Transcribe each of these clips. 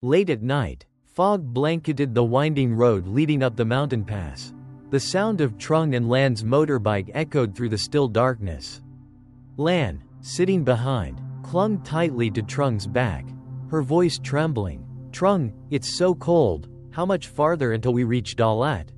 Late at night, fog blanketed the winding road leading up the mountain pass. The sound of Trung and Lan's motorbike echoed through the still darkness. Lan, sitting behind, clung tightly to Trung's back, her voice trembling. "Trung, it's so cold, how much farther until we reach Dalat?"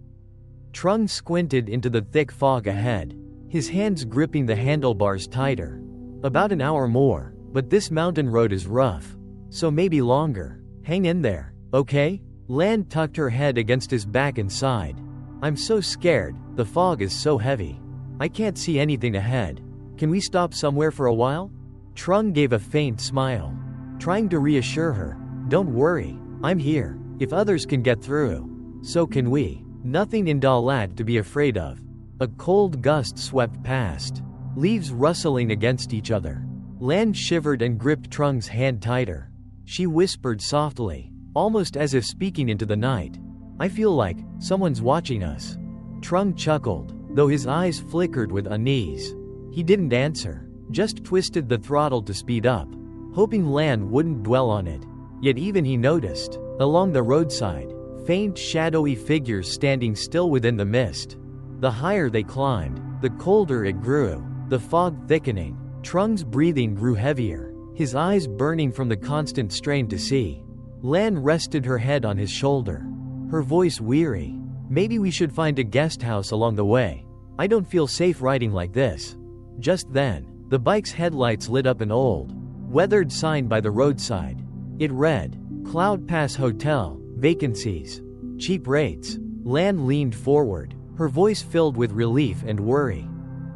Trung squinted into the thick fog ahead, his hands gripping the handlebars tighter. "About an hour more, but this mountain road is rough. So maybe longer. Hang in there, okay?" Lan tucked her head against his back and sighed. "I'm so scared, the fog is so heavy. I can't see anything ahead. Can we stop somewhere for a while?" Trung gave a faint smile, trying to reassure her. "Don't worry, I'm here. If others can get through, so can we. Nothing in Dalat to be afraid of." A cold gust swept past, leaves rustling against each other. Lan shivered and gripped Trung's hand tighter. She whispered softly, almost as if speaking into the night, "I feel like someone's watching us." Trung chuckled, though his eyes flickered with unease. He didn't answer, just twisted the throttle to speed up, hoping Lan wouldn't dwell on it. Yet even he noticed, along the roadside, faint shadowy figures standing still within the mist. The higher they climbed, the colder it grew, the fog thickening. Trung's breathing grew heavier, his eyes burning from the constant strain to see. Lan rested her head on his shoulder, her voice weary. "Maybe we should find a guest house along the way. I don't feel safe riding like this." Just then, the bike's headlights lit up an old, weathered sign by the roadside. It read, "Cloud Pass Hotel, vacancies, cheap rates." Lan leaned forward, her voice filled with relief and worry.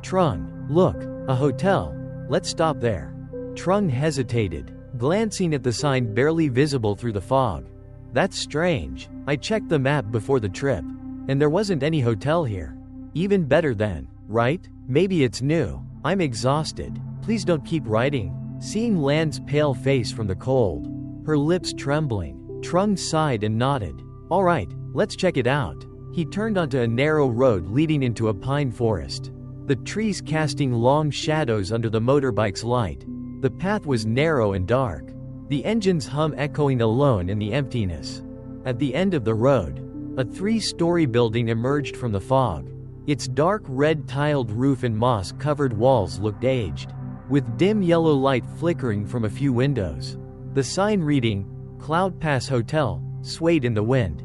"Trung, look, a hotel. Let's stop there." Trung hesitated, glancing at the sign barely visible through the fog. "That's strange. I checked the map before the trip, and there wasn't any hotel here." "Even better then, right? Maybe it's new. I'm exhausted. Please don't keep riding." Seeing Lan's pale face from the cold, her lips trembling, Trung sighed and nodded. "All right, let's check it out." He turned onto a narrow road leading into a pine forest, the trees casting long shadows under the motorbike's light. The path was narrow and dark, the engine's hum echoing alone in the emptiness. At the end of the road, a 3-story building emerged from the fog. Its dark red tiled roof and moss-covered walls looked aged, with dim yellow light flickering from a few windows. The sign reading, "Cloud Pass Hotel," swayed in the wind,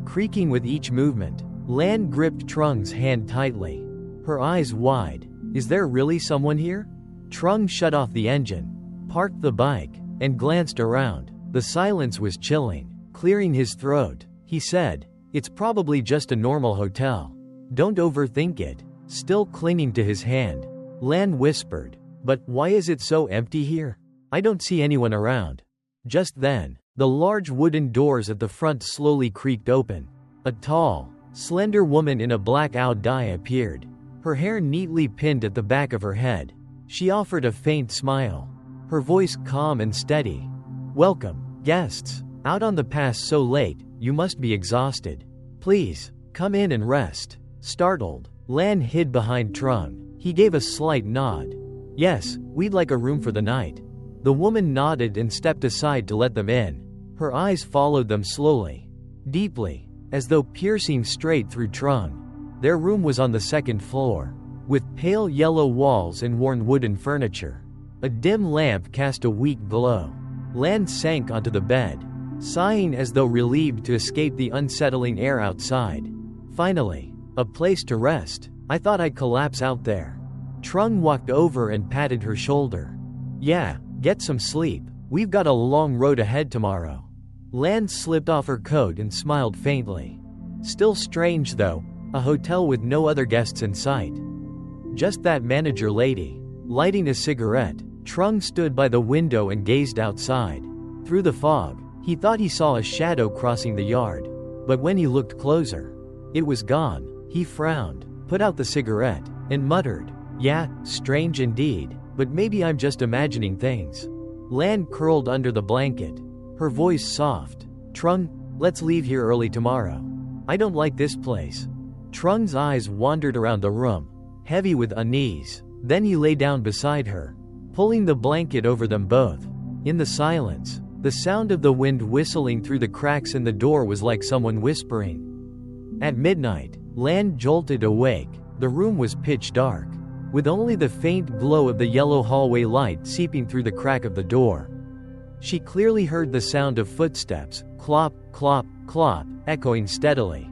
creaking with each movement. Lan gripped Trung's hand tightly, her eyes wide. "Is there really someone here?" Trung shut off the engine, parked the bike, and glanced around. The silence was chilling, clearing his throat. He said, "It's probably just a normal hotel. Don't overthink it." Still clinging to his hand, Lan whispered, "But why is it so empty here? I don't see anyone around." Just then, the large wooden doors at the front slowly creaked open. A tall, slender woman in a black dye appeared, her hair neatly pinned at the back of her head. She offered a faint smile, her voice calm and steady. "Welcome, guests. Out on the pass so late, you must be exhausted. Please, come in and rest." Startled, Lan hid behind Trung. He gave a slight nod. "Yes, we'd like a room for the night." The woman nodded and stepped aside to let them in. Her eyes followed them slowly, deeply, as though piercing straight through Trung. Their room was on the second floor, with pale yellow walls and worn wooden furniture. A dim lamp cast a weak glow. Lan sank onto the bed, sighing as though relieved to escape the unsettling air outside. Finally, a place to rest. "I thought I'd collapse out there." Trung walked over and patted her shoulder. "Yeah, get some sleep. We've got a long road ahead tomorrow." Lan slipped off her coat and smiled faintly. Still strange though, a hotel with no other guests in sight. Just that manager lady. Lighting a cigarette, Trung stood by the window and gazed outside. Through the fog, he thought he saw a shadow crossing the yard. But when he looked closer, it was gone. He frowned, put out the cigarette, and muttered, "Yeah, strange indeed, but maybe I'm just imagining things." Lan curled under the blanket, her voice soft. "Trung, let's leave here early tomorrow. I don't like this place." Trung's eyes wandered around the room, heavy with unease. Then he lay down beside her, pulling the blanket over them both. In the silence, The sound of the wind whistling through the cracks in the door was like someone whispering. At midnight, Lan jolted awake. The room was pitch dark, with only the faint glow of the yellow hallway light seeping through the crack of the door. She clearly heard the sound of footsteps, clop, clop, clop, echoing steadily.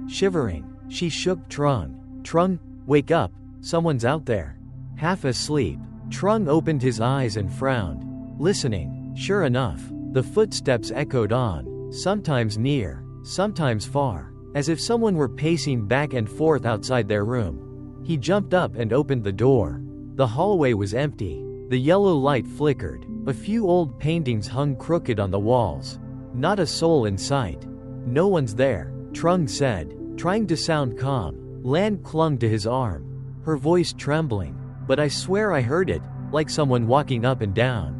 Shivering, she shook Trung. Trung, wake up, someone's out there. Half asleep, Trung opened his eyes and frowned. Listening, sure enough, the footsteps echoed on, sometimes near, sometimes far, as if someone were pacing back and forth outside their room. He jumped up and opened the door. The hallway was empty. The yellow light flickered. A few old paintings hung crooked on the walls. Not a soul in sight. No one's there, Trung said, trying to sound calm. Lan clung to his arm, her voice trembling. But I swear I heard it, like someone walking up and down.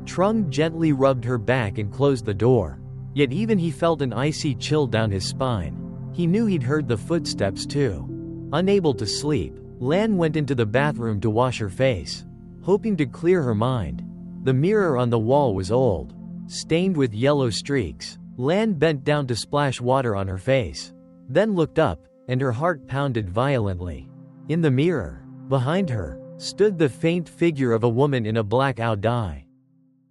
Trung gently rubbed her back and closed the door. Yet even he felt an icy chill down his spine. He knew he'd heard the footsteps too. Unable to sleep, Lan went into the bathroom to wash her face, hoping to clear her mind. The mirror on the wall was old, stained with yellow streaks. Lan bent down to splash water on her face, then looked up, and her heart pounded violently. In the mirror, behind her, stood the faint figure of a woman in a black ao dai.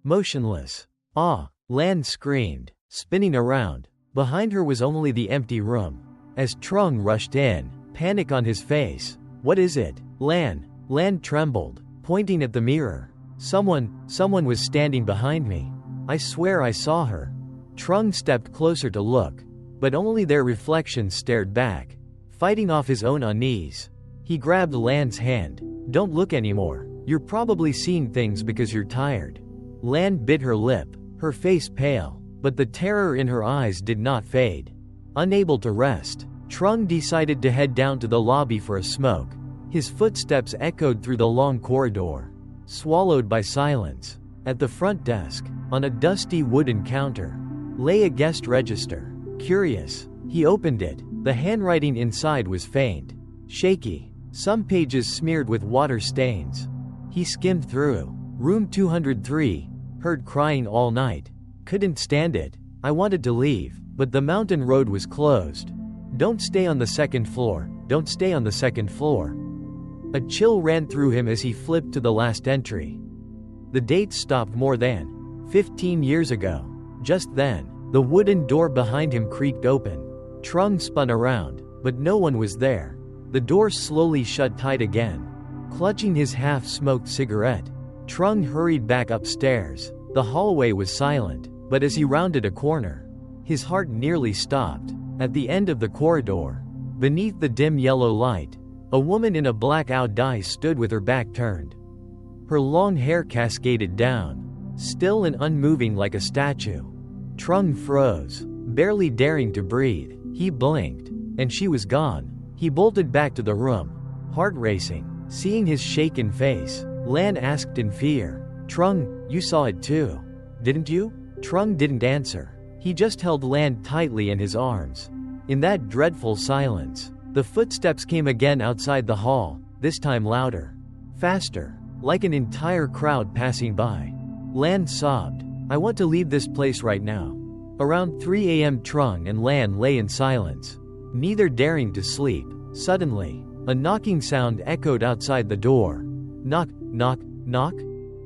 Motionless. Ah! Lan screamed, spinning around. Behind her was only the empty room. As Trung rushed in, panic on his face. What is it? Lan trembled, pointing at the mirror. Someone was standing behind me. I swear I saw her. Trung stepped closer to look, but only their reflections stared back, fighting off his own unease. He grabbed Lan's hand. Don't look anymore. You're probably seeing things because you're tired. Lan bit her lip, her face pale, but the terror in her eyes did not fade. Unable to rest, Trung decided to head down to the lobby for a smoke. His footsteps echoed through the long corridor, swallowed by silence. At the front desk, on a dusty wooden counter, lay a guest register. Curious, he opened it. The handwriting inside was faint, shaky, some pages smeared with water stains. He skimmed through. Room 203, heard crying all night. Couldn't stand it. I wanted to leave, but the mountain road was closed. Don't stay on the second floor, don't stay on the second floor. A chill ran through him as he flipped to the last entry. The date stopped more than 15 years ago. Just then, the wooden door behind him creaked open. Trung spun around, but no one was there. The door slowly shut tight again. Clutching his half-smoked cigarette, Trung hurried back upstairs. The hallway was silent, but as he rounded a corner, his heart nearly stopped. At the end of the corridor, beneath the dim yellow light, a woman in a black ao dai stood with her back turned. Her long hair cascaded down, still and unmoving like a statue. Trung froze, barely daring to breathe. He blinked, and she was gone. He bolted back to the room, heart racing. Seeing his shaken face, Lan asked in fear, Trung, you saw it too, didn't you? Trung didn't answer. He just held Lan tightly in his arms. In that dreadful silence, the footsteps came again outside the hall, this time louder, faster, like an entire crowd passing by. Lan sobbed, I want to leave this place right now. Around 3 a.m. Trung and Lan lay in silence, neither daring to sleep. Suddenly, a knocking sound echoed outside the door. Knock, knock, knock?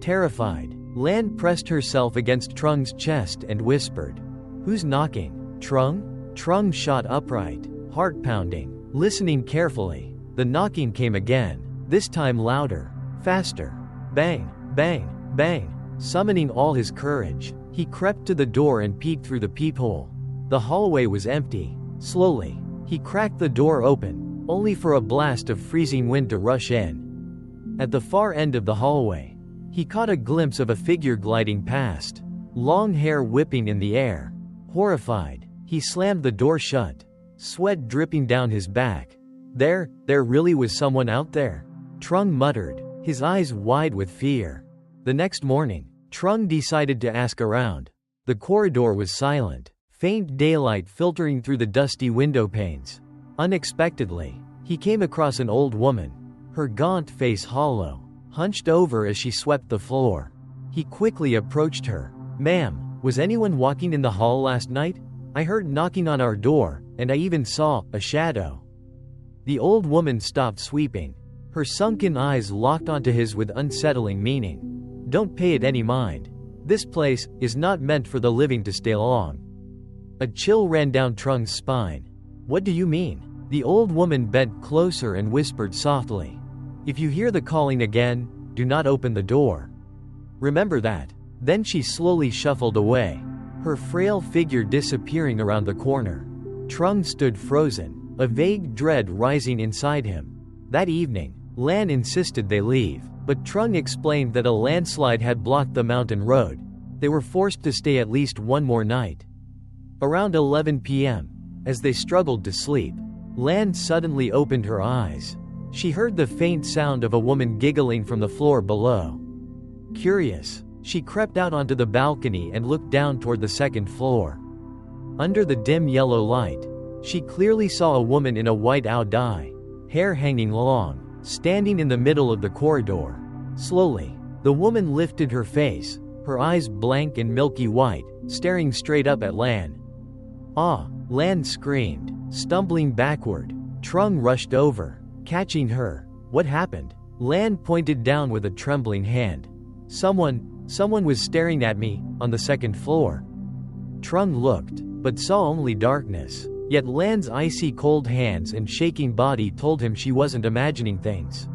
Terrified, Lan pressed herself against Trung's chest and whispered, Who's knocking? Trung? Trung shot upright, heart pounding, listening carefully. The knocking came again, this time louder, faster. Bang, bang, bang. Summoning all his courage, he crept to the door and peeked through the peephole. The hallway was empty. Slowly, he cracked the door open, only for a blast of freezing wind to rush in. At the far end of the hallway, he caught a glimpse of a figure gliding past, long hair whipping in the air. Horrified, he slammed the door shut, sweat dripping down his back. There really was someone out there? Trung muttered, his eyes wide with fear. The next morning, Trung decided to ask around. The corridor was silent, faint daylight filtering through the dusty window panes. Unexpectedly, he came across an old woman, her gaunt face hollow, hunched over as she swept the floor. He quickly approached her, "Ma'am, was anyone walking in the hall last night? I heard knocking on our door, and I even saw a shadow." The old woman stopped sweeping. Her sunken eyes locked onto his with unsettling meaning. "Don't pay it any mind. This place is not meant for the living to stay long." A chill ran down Trung's spine. "What do you mean?" The old woman bent closer and whispered softly. "If you hear the calling again, do not open the door. Remember that." Then she slowly shuffled away, her frail figure disappearing around the corner. Trung stood frozen, a vague dread rising inside him. That evening, Lan insisted they leave, but Trung explained that a landslide had blocked the mountain road. They were forced to stay at least one more night. Around 11 p.m., as they struggled to sleep, Lan suddenly opened her eyes. She heard the faint sound of a woman giggling from the floor below. Curious, she crept out onto the balcony and looked down toward the second floor. Under the dim yellow light, she clearly saw a woman in a white dye, hair hanging long, standing in the middle of the corridor. Slowly, the woman lifted her face, her eyes blank and milky white, staring straight up at Lan. "Ah!" Lan screamed, stumbling backward. Trung rushed over, catching her. "What happened?" Lan pointed down with a trembling hand. Someone was staring at me, on the second floor." Trung looked, but saw only darkness. Yet Lan's icy cold hands and shaking body told him she wasn't imagining things.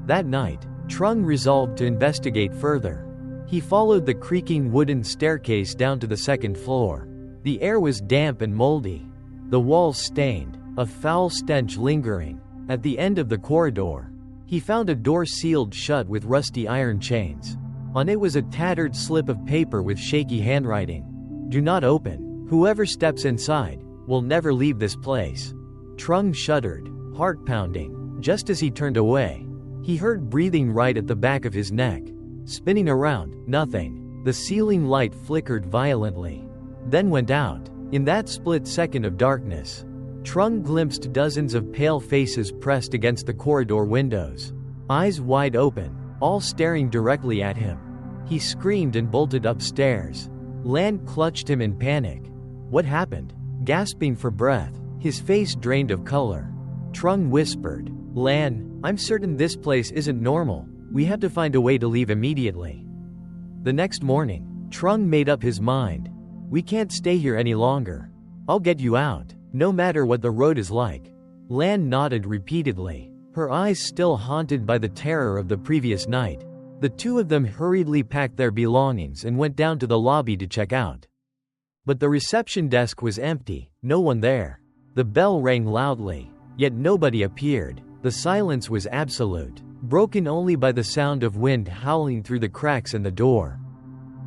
That night, Trung resolved to investigate further. He followed the creaking wooden staircase down to the second floor. The air was damp and moldy, the walls stained, a foul stench lingering. At the end of the corridor, he found a door sealed shut with rusty iron chains. On it was a tattered slip of paper with shaky handwriting. "Do not open. Whoever steps inside will never leave this place." Trung shuddered, heart pounding. Just as he turned away, he heard breathing right at the back of his neck. Spinning around, nothing. The ceiling light flickered violently, then went out. In that split second of darkness, Trung glimpsed dozens of pale faces pressed against the corridor windows, eyes wide open, all staring directly at him. He screamed and bolted upstairs. Lan clutched him in panic. "What happened?" Gasping for breath, his face drained of color, Trung whispered, "Lan, I'm certain this place isn't normal. We have to find a way to leave immediately." The next morning, Trung made up his mind. "We can't stay here any longer. I'll get you out, no matter what the road is like." Lan nodded repeatedly, her eyes still haunted by the terror of the previous night. The two of them hurriedly packed their belongings and went down to the lobby to check out. But the reception desk was empty, no one there. The bell rang loudly, yet nobody appeared. The silence was absolute, broken only by the sound of wind howling through the cracks in the door.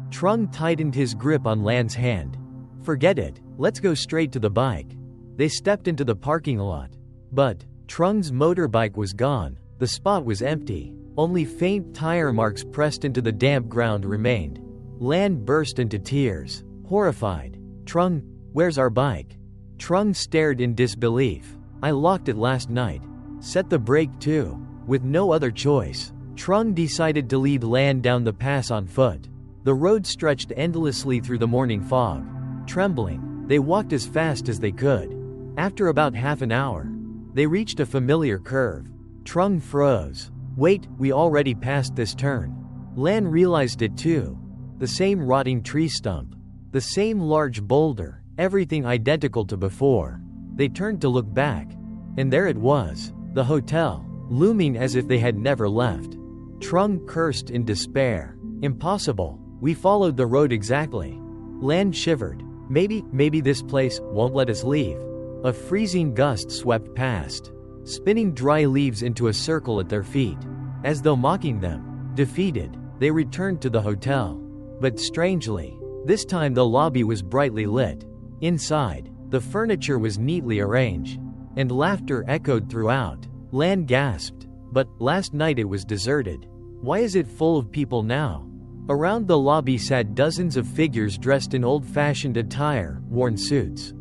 Trung tightened his grip on Lan's hand. "Forget it, let's go straight to the bike." They stepped into the parking lot. But Trung's motorbike was gone. The spot was empty. Only faint tire marks pressed into the damp ground remained. Lan burst into tears, horrified. "Trung, where's our bike?" Trung stared in disbelief. "I locked it last night. Set the brake too." With no other choice, Trung decided to lead Lan down the pass on foot. The road stretched endlessly through the morning fog. Trembling, they walked as fast as they could. After about half an hour, they reached a familiar curve. Trung froze. "Wait, we already passed this turn." Lan realized it too. The same rotting tree stump, the same large boulder, everything identical to before. They turned to look back, and there it was, the hotel, looming as if they had never left. Trung cursed in despair. "Impossible. We followed the road exactly." Lan shivered. Maybe this place won't let us leave." A freezing gust swept past, spinning dry leaves into a circle at their feet. As though mocking them, defeated, they returned to the hotel. But strangely, this time the lobby was brightly lit. Inside, the furniture was neatly arranged, and laughter echoed throughout. Lan gasped. "But last night it was deserted. Why is it full of people now?" Around the lobby sat dozens of figures dressed in old-fashioned attire, worn suits.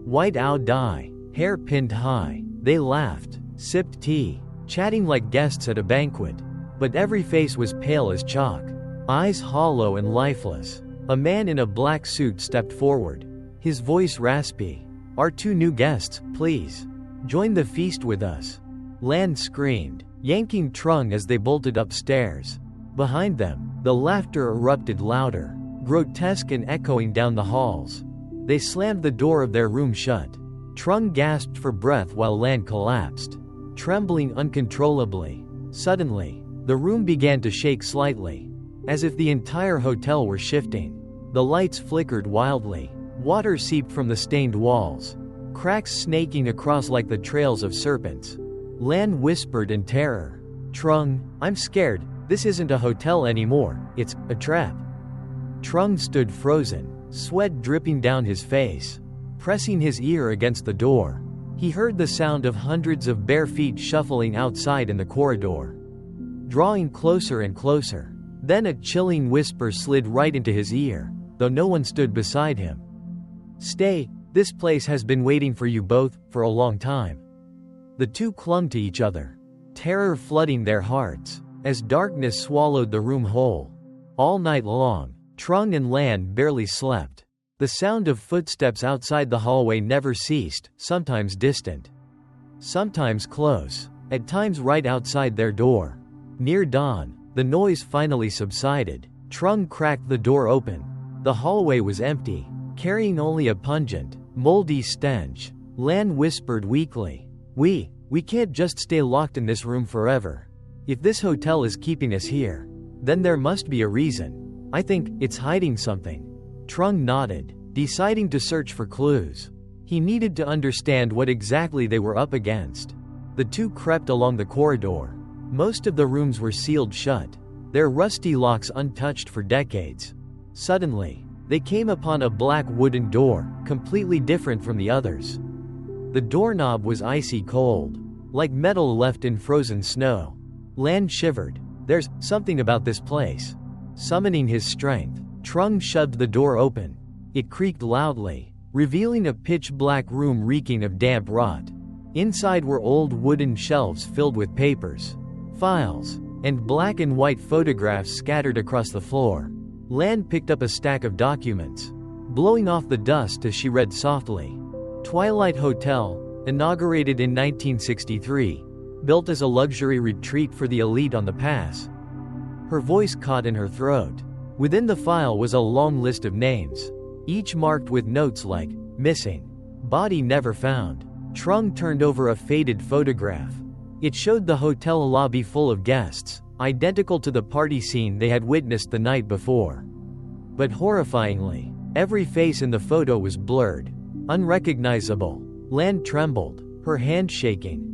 White dye, hair pinned high. They laughed, sipped tea, chatting like guests at a banquet. But every face was pale as chalk, eyes hollow and lifeless. A man in a black suit stepped forward, his voice raspy. "Our two new guests, please. Join the feast with us," Lan screamed, yanking Trung as they bolted upstairs. Behind them, the laughter erupted louder, grotesque and echoing down the halls. They slammed the door of their room shut. Trung gasped for breath while Lan collapsed, trembling uncontrollably. Suddenly, the room began to shake slightly, as if the entire hotel were shifting. The lights flickered wildly. Water seeped from the stained walls, cracks snaking across like the trails of serpents. Lan whispered in terror, "Trung, I'm scared. This isn't a hotel anymore, it's a trap." Trung stood frozen, sweat dripping down his face, pressing his ear against the door. He heard the sound of hundreds of bare feet shuffling outside in the corridor, drawing closer and closer. Then a chilling whisper slid right into his ear, though no one stood beside him. "Stay, this place has been waiting for you both, for a long time." The two clung to each other, terror flooding their hearts, as darkness swallowed the room whole. All night long, Trung and Lan barely slept. The sound of footsteps outside the hallway never ceased, sometimes distant, sometimes close, at times right outside their door. Near dawn, the noise finally subsided. Trung cracked the door open. The hallway was empty, carrying only a pungent, moldy stench. Lan whispered weakly, We can't just stay locked in this room forever. If this hotel is keeping us here, then there must be a reason. I think it's hiding something." Trung nodded, deciding to search for clues. He needed to understand what exactly they were up against. The two crept along the corridor. Most of the rooms were sealed shut, their rusty locks untouched for decades. Suddenly, they came upon a black wooden door, completely different from the others. The doorknob was icy cold, like metal left in frozen snow. Lan shivered. "There's something about this place." Summoning his strength, Trung shoved the door open. It creaked loudly, revealing a pitch-black room reeking of damp rot. Inside were old wooden shelves filled with papers, files, and black and white photographs scattered across the floor. Lan picked up a stack of documents, blowing off the dust as she read softly. Twilight Hotel, inaugurated in 1963, built as a luxury retreat for the elite on the pass. Her voice caught in her throat. Within the file was a long list of names, each marked with notes like, "Missing," "Body never found." Trung turned over a faded photograph. It showed the hotel lobby full of guests, identical to the party scene they had witnessed the night before. But horrifyingly, every face in the photo was blurred, unrecognizable. Lan trembled, her hand shaking.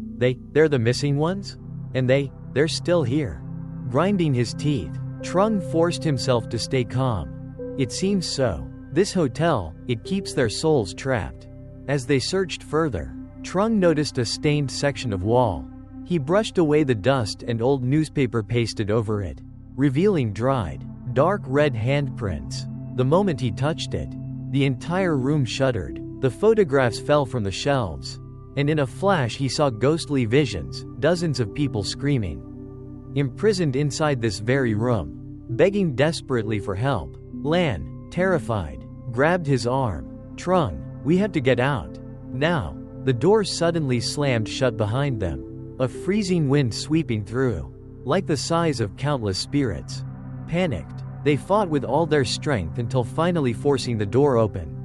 They're the missing ones? And they're still here. Grinding his teeth, Trung forced himself to stay calm. It seems so. This hotel, it keeps their souls trapped. As they searched further, Trung noticed a stained section of wall. He brushed away the dust and old newspaper pasted over it, revealing dried, dark red handprints. The moment he touched it, the entire room shuddered. The photographs fell from the shelves, and in a flash he saw ghostly visions, dozens of people screaming, imprisoned inside this very room, begging desperately for help. Lan, terrified, grabbed his arm. "Trung, we have to get out. Now." The door suddenly slammed shut behind them, a freezing wind sweeping through, like the sighs of countless spirits. Panicked, they fought with all their strength until finally forcing the door open,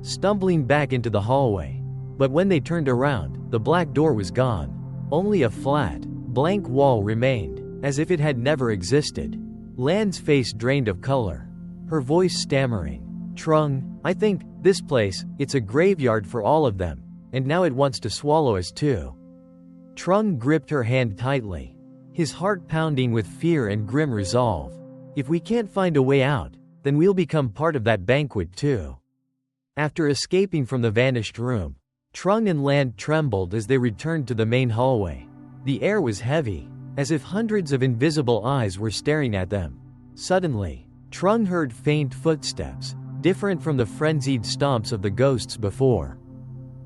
stumbling back into the hallway. But when they turned around, the black door was gone. Only a flat, blank wall remained, as if it had never existed. Lan's face drained of color, her voice stammering. "Trung, I think, this place, it's a graveyard for all of them, and now it wants to swallow us too." Trung gripped her hand tightly, his heart pounding with fear and grim resolve. "If we can't find a way out, then we'll become part of that banquet too." After escaping from the vanished room, Trung and Lan trembled as they returned to the main hallway. The air was heavy, as if hundreds of invisible eyes were staring at them. Suddenly, Trung heard faint footsteps, different from the frenzied stomps of the ghosts before.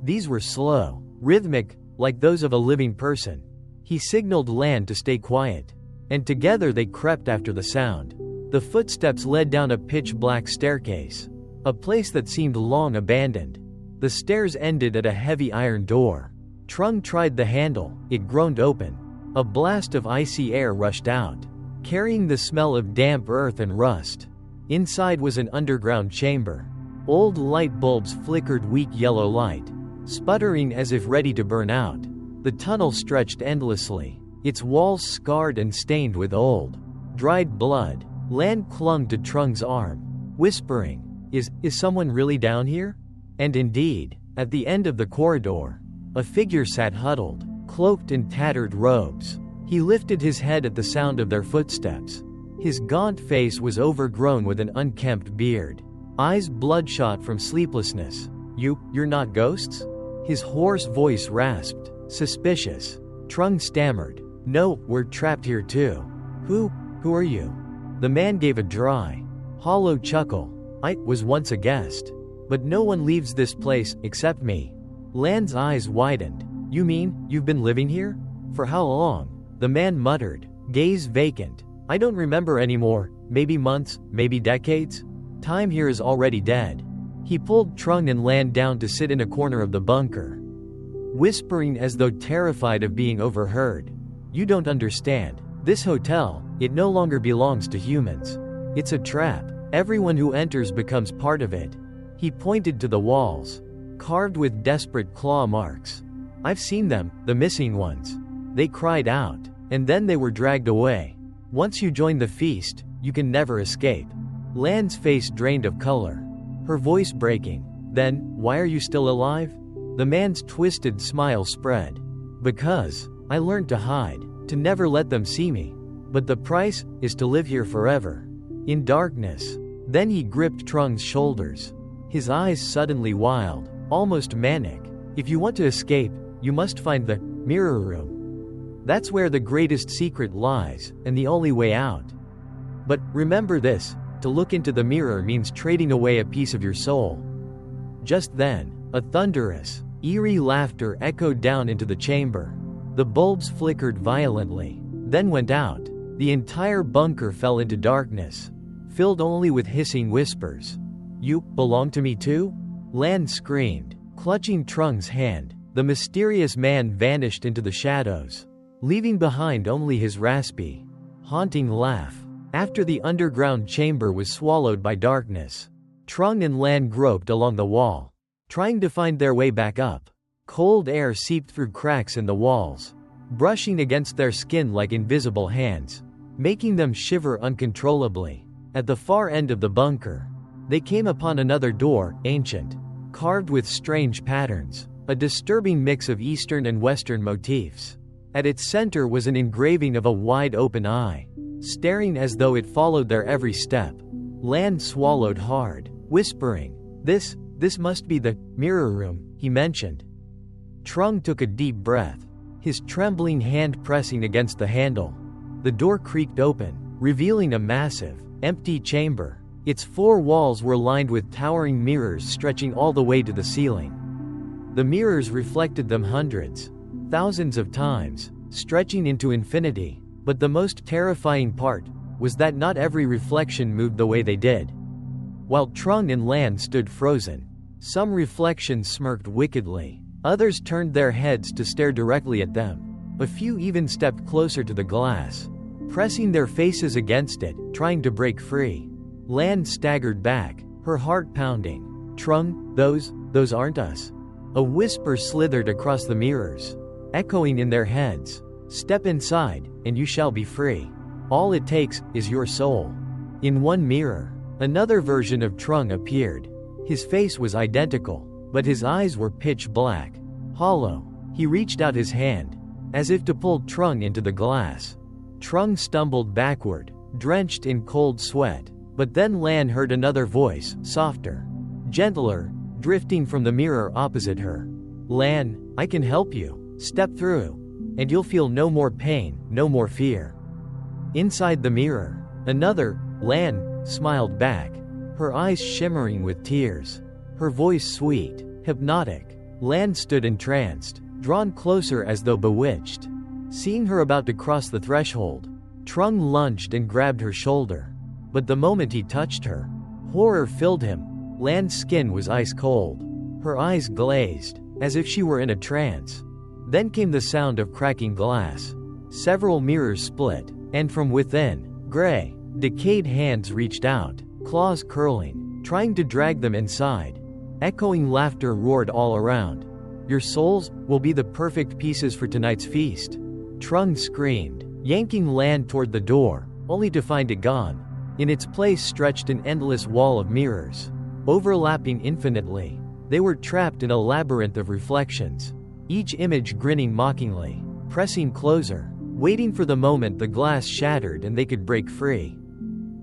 These were slow, rhythmic, like those of a living person. He signaled Lan to stay quiet, and together they crept after the sound. The footsteps led down a pitch-black staircase. A place that seemed long abandoned. The stairs ended at a heavy iron door. Trung tried the handle, it groaned open. A blast of icy air rushed out, carrying the smell of damp earth and rust. Inside was an underground chamber. Old light bulbs flickered weak yellow light, sputtering as if ready to burn out. The tunnel stretched endlessly, its walls scarred and stained with old, dried blood. Lan clung to Trung's arm, whispering, Is someone really down here? And indeed, at the end of the corridor, a figure sat huddled, cloaked in tattered robes. He lifted his head at the sound of their footsteps. His gaunt face was overgrown with an unkempt beard, eyes bloodshot from sleeplessness. You're not ghosts? His hoarse voice rasped, suspicious. Trung stammered, No, we're trapped here too. Who are you? The man gave a dry, hollow chuckle. I was once a guest. But no one leaves this place, except me. Lan's eyes widened. You mean, you've been living here? For how long? The man muttered, gaze vacant. I don't remember anymore, maybe months, maybe decades? Time here is already dead. He pulled Trung and Lan down to sit in a corner of the bunker, whispering as though terrified of being overheard. You don't understand. This hotel, it no longer belongs to humans. It's a trap. Everyone who enters becomes part of it. He pointed to the walls, carved with desperate claw marks. I've seen them, the missing ones. They cried out, and then they were dragged away. Once you join the feast, you can never escape. Lan's face drained of color, her voice breaking. Then, why are you still alive? The man's twisted smile spread. Because I learned to hide, to never let them see me. But the price is to live here forever, in darkness. Then he gripped Trung's shoulders, his eyes suddenly wild, almost manic. If you want to escape, you must find the mirror room. That's where the greatest secret lies, and the only way out. But remember this, to look into the mirror means trading away a piece of your soul. Just then, a thunderous, eerie laughter echoed down into the chamber. The bulbs flickered violently, then went out. The entire bunker fell into darkness, filled only with hissing whispers. You belong to me too? Lan screamed, clutching Trung's hand. The mysterious man vanished into the shadows, leaving behind only his raspy, haunting laugh. After the underground chamber was swallowed by darkness, Trung and Lan groped along the wall, trying to find their way back up. Cold air seeped through cracks in the walls, brushing against their skin like invisible hands, making them shiver uncontrollably. At the far end of the bunker, they came upon another door, ancient, carved with strange patterns, a disturbing mix of Eastern and Western motifs. At its center was an engraving of a wide-open eye, staring as though it followed their every step. Lan swallowed hard, whispering, This must be the mirror room, he mentioned. Trung took a deep breath, his trembling hand pressing against the handle. The door creaked open, revealing a massive, empty chamber. Its four walls were lined with towering mirrors stretching all the way to the ceiling. The mirrors reflected them hundreds, thousands of times, stretching into infinity. But the most terrifying part was that not every reflection moved the way they did. While Trung and Lan stood frozen, some reflections smirked wickedly. Others turned their heads to stare directly at them. A few even stepped closer to the glass, pressing their faces against it, trying to break free. Lan staggered back, her heart pounding. Trung, those aren't us. A whisper slithered across the mirrors, echoing in their heads. Step inside, and you shall be free. All it takes is your soul. In one mirror, another version of Trung appeared. His face was identical, but his eyes were pitch black, hollow. He reached out his hand, as if to pull Trung into the glass. Trung stumbled backward, drenched in cold sweat. But then Lan heard another voice, softer, gentler, drifting from the mirror opposite her. Lan, I can help you. Step through, and you'll feel no more pain, no more fear. Inside the mirror, another, Lan, smiled back, her eyes shimmering with tears, her voice sweet, hypnotic. Lan stood entranced, drawn closer as though bewitched. Seeing her about to cross the threshold, Trung lunged and grabbed her shoulder. But the moment he touched her, horror filled him. Lan's skin was ice cold. Her eyes glazed, as if she were in a trance. Then came the sound of cracking glass. Several mirrors split, and from within, gray, decayed hands reached out, claws curling, trying to drag them inside. Echoing laughter roared all around. "Your souls will be the perfect pieces for tonight's feast," Trung screamed, yanking Lan toward the door, only to find it gone. In its place stretched an endless wall of mirrors, overlapping infinitely. They were trapped in a labyrinth of reflections, each image grinning mockingly, pressing closer, waiting for the moment the glass shattered and they could break free.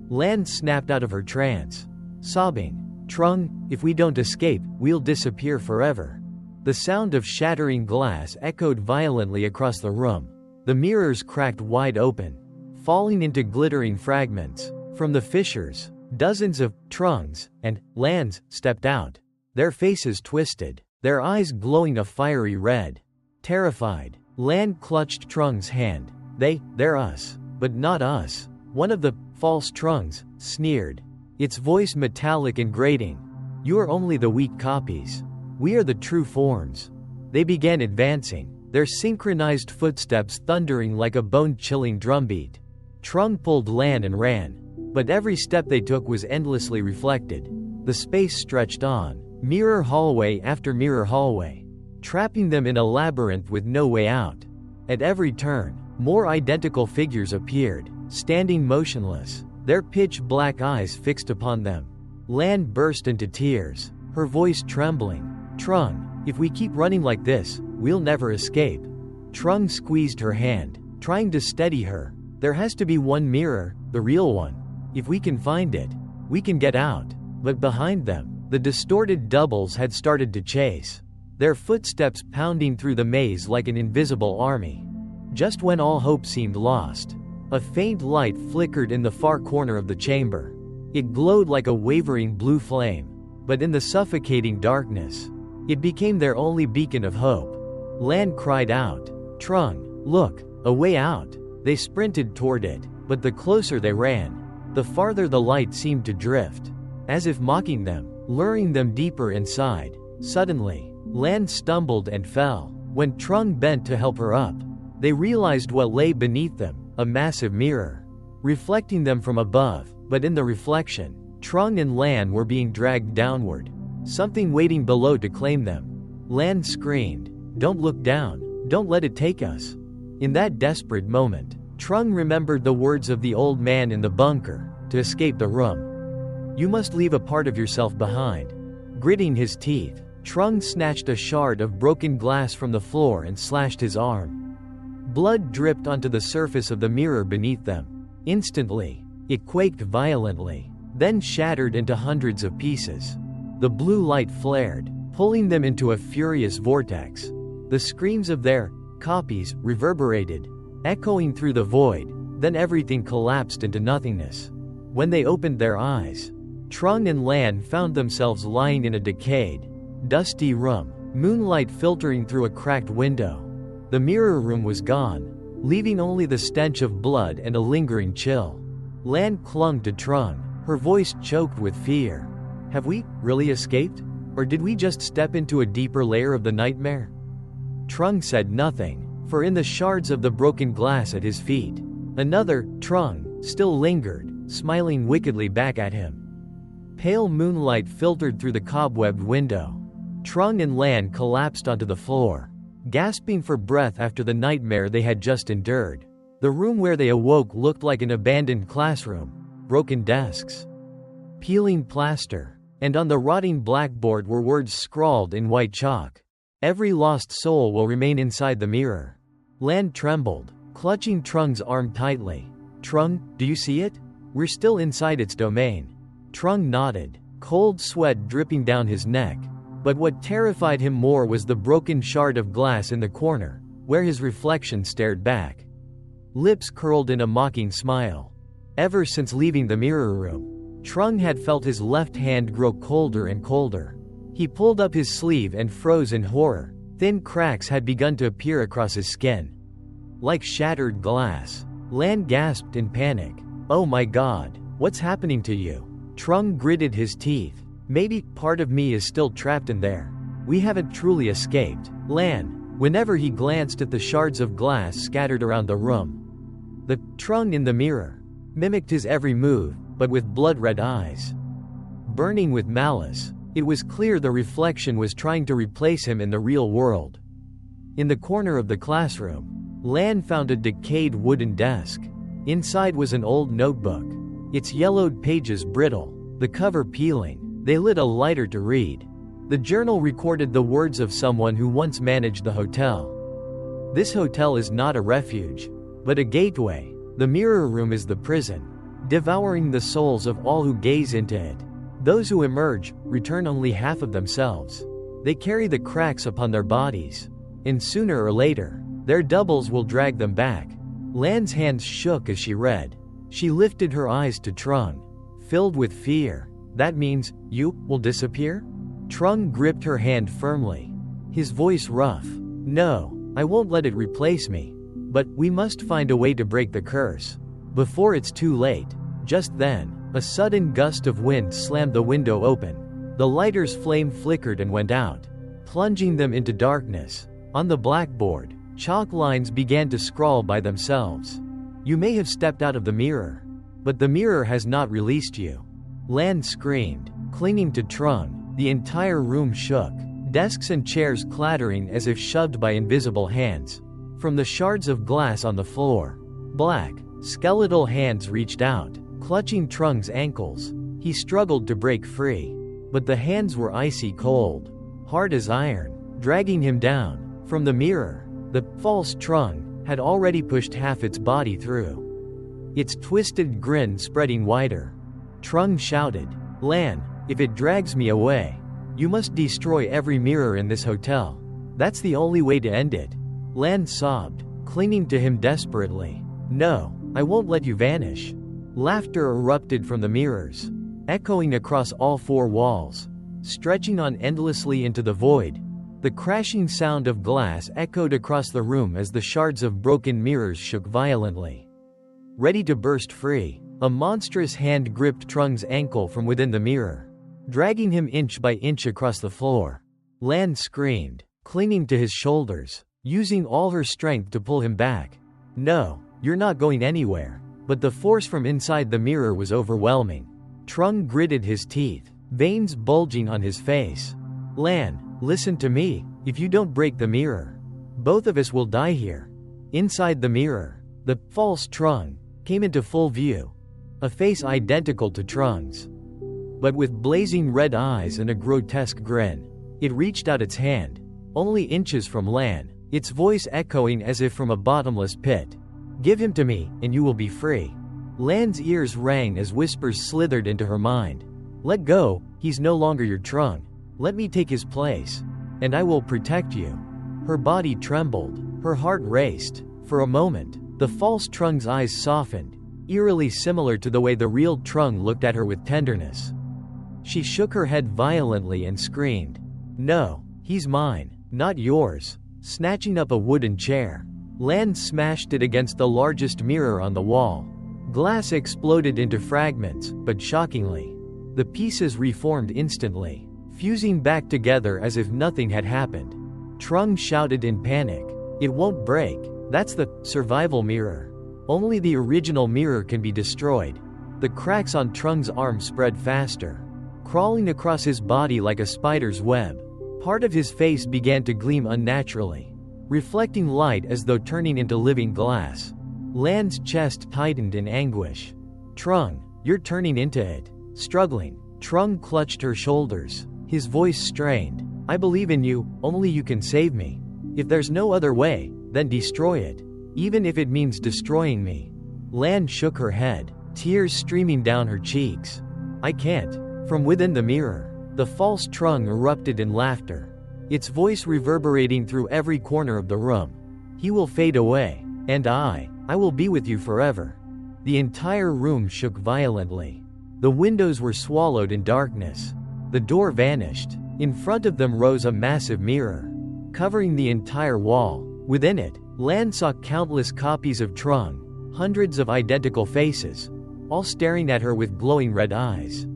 Lan snapped out of her trance, sobbing, "Trung, if we don't escape, we'll disappear forever." The sound of shattering glass echoed violently across the room. The mirrors cracked wide open, falling into glittering fragments. From the fissures, dozens of Trungs and Lans stepped out, their faces twisted, their eyes glowing a fiery red. Terrified, Lan clutched Trung's hand. They're us, but not us," one of the false Trungs sneered, its voice metallic and grating. "You are only the weak copies. We are the true forms." They began advancing, their synchronized footsteps thundering like a bone-chilling drumbeat. Trung pulled Lan and ran, but every step they took was endlessly reflected. The space stretched on, mirror hallway after mirror hallway, trapping them in a labyrinth with no way out. At every turn, more identical figures appeared, standing motionless, their pitch-black eyes fixed upon them. Lan burst into tears, her voice trembling. "Trung, if we keep running like this, we'll never escape." Trung squeezed her hand, trying to steady her. "There has to be one mirror, the real one. If we can find it, we can get out." But behind them, the distorted doubles had started to chase, their footsteps pounding through the maze like an invisible army. Just when all hope seemed lost, a faint light flickered in the far corner of the chamber. It glowed like a wavering blue flame, but in the suffocating darkness, it became their only beacon of hope. Lan cried out, "Trung, look, a way out." They sprinted toward it, but the closer they ran, the farther the light seemed to drift, as if mocking them, luring them deeper inside. Suddenly, Lan stumbled and fell. When Trung bent to help her up, they realized what lay beneath them, a massive mirror, reflecting them from above, but in the reflection, Trung and Lan were being dragged downward, something waiting below to claim them. Lan screamed, "Don't look down, don't let it take us." In that desperate moment, Trung remembered the words of the old man in the bunker, to escape the room. "You must leave a part of yourself behind." Gritting his teeth, Trung snatched a shard of broken glass from the floor and slashed his arm. Blood dripped onto the surface of the mirror beneath them. Instantly, it quaked violently, then shattered into hundreds of pieces. The blue light flared, pulling them into a furious vortex. The screams of their copies reverberated, echoing through the void, then everything collapsed into nothingness. When they opened their eyes, Trung and Lan found themselves lying in a decayed, dusty room, moonlight filtering through a cracked window. The mirror room was gone, leaving only the stench of blood and a lingering chill. Lan clung to Trung, her voice choked with fear. "Have we really escaped? Or did we just step into a deeper layer of the nightmare?" Trung said nothing, for in the shards of the broken glass at his feet, another Trung still lingered, smiling wickedly back at him. Pale moonlight filtered through the cobwebbed window. Trung and Lan collapsed onto the floor, gasping for breath after the nightmare they had just endured. The room where they awoke looked like an abandoned classroom, broken desks, peeling plaster, and on the rotting blackboard were words scrawled in white chalk. "Every lost soul will remain inside the mirror." Lan trembled, clutching Trung's arm tightly. "Trung, do you see it? We're still inside its domain." Trung nodded, cold sweat dripping down his neck. But what terrified him more was the broken shard of glass in the corner, where his reflection stared back. Lips curled in a mocking smile. Ever since leaving the mirror room, Trung had felt his left hand grow colder and colder. He pulled up his sleeve and froze in horror. Thin cracks had begun to appear across his skin, like shattered glass. Lan gasped in panic. "Oh my God, What's happening to you? Trung gritted his teeth. Maybe part of me is still trapped in there. We haven't truly escaped. Lan, whenever he glanced at the shards of glass scattered around the room. The Trung in the mirror mimicked his every move, but with blood-red eyes. Burning with malice, it was clear the reflection was trying to replace him in the real world. In the corner of the classroom, Lan found a decayed wooden desk. Inside was an old notebook, its yellowed pages brittle, the cover peeling. They lit a lighter to read. The journal recorded the words of someone who once managed the hotel. This hotel is not a refuge, but a gateway. The mirror room is the prison, devouring the souls of all who gaze into it. Those who emerge return only half of themselves. They carry the cracks upon their bodies, and sooner or later, their doubles will drag them back. Lan's hands shook as she read. She lifted her eyes to Trung, filled with fear. That means, you will disappear? Trung gripped her hand firmly, his voice rough. No, I won't let it replace me. But we must find a way to break the curse before it's too late. Just then, a sudden gust of wind slammed the window open. The lighter's flame flickered and went out, plunging them into darkness. On the blackboard, chalk lines began to scrawl by themselves. You may have stepped out of the mirror, but the mirror has not released you. Lan screamed, clinging to Trung. The entire room shook, desks and chairs clattering as if shoved by invisible hands. From the shards of glass on the floor, black, skeletal hands reached out, clutching Trung's ankles. He struggled to break free, but the hands were icy cold, hard as iron, dragging him down. From the mirror, the false Trung had already pushed half its body through, its twisted grin spreading wider. Trung shouted, Lan, if it drags me away, you must destroy every mirror in this hotel. That's the only way to end it. Lan sobbed, clinging to him desperately. No, I won't let you vanish. Laughter erupted from the mirrors, echoing across all four walls, stretching on endlessly into the void. The crashing sound of glass echoed across the room as the shards of broken mirrors shook violently. Ready to burst free, a monstrous hand gripped Trung's ankle from within the mirror, dragging him inch by inch across the floor. Lan screamed, clinging to his shoulders, using all her strength to pull him back. No, you're not going anywhere. But the force from inside the mirror was overwhelming. Trung gritted his teeth, veins bulging on his face. Lan, listen to me. If you don't break the mirror, both of us will die here. Inside the mirror, the false Trung came into full view. A face identical to Trung's, but with blazing red eyes and a grotesque grin. It reached out its hand, only inches from Lan, its voice echoing as if from a bottomless pit. Give him to me, and you will be free. Lan's ears rang as whispers slithered into her mind. Let go, he's no longer your Trung. Let me take his place, and I will protect you. Her body trembled, her heart raced. For a moment, the false Trung's eyes softened, eerily similar to the way the real Trung looked at her with tenderness. She shook her head violently and screamed, No, he's mine, not yours. Snatching up a wooden chair, Lan smashed it against the largest mirror on the wall. Glass exploded into fragments, but shockingly, the pieces reformed instantly, fusing back together as if nothing had happened. Trung shouted in panic, It won't break. That's the survival mirror. Only the original mirror can be destroyed. The cracks on Trung's arm spread faster, crawling across his body like a spider's web. Part of his face began to gleam unnaturally, reflecting light as though turning into living glass. Lan's chest tightened in anguish. Trung, you're turning into it. Struggling, Trung clutched her shoulders, his voice strained. I believe in you, only you can save me. If there's no other way, then destroy it, even if it means destroying me. Lan shook her head, tears streaming down her cheeks. I can't. From within the mirror, the false Trung erupted in laughter, its voice reverberating through every corner of the room. He will fade away, and I will be with you forever. The entire room shook violently. The windows were swallowed in darkness. The door vanished. In front of them rose a massive mirror, covering the entire wall. Within it, Lan saw countless copies of Trung, hundreds of identical faces, all staring at her with glowing red eyes.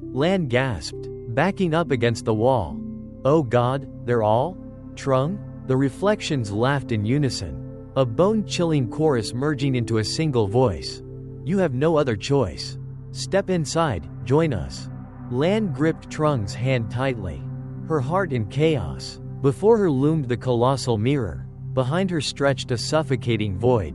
Lan gasped, backing up against the wall. "Oh God, they're all? Trung?" The reflections laughed in unison, a bone-chilling chorus merging into a single voice. "You have no other choice. Step inside, join us." Lan gripped Trung's hand tightly, her heart in chaos. Before her loomed the colossal mirror. Behind her stretched a suffocating void.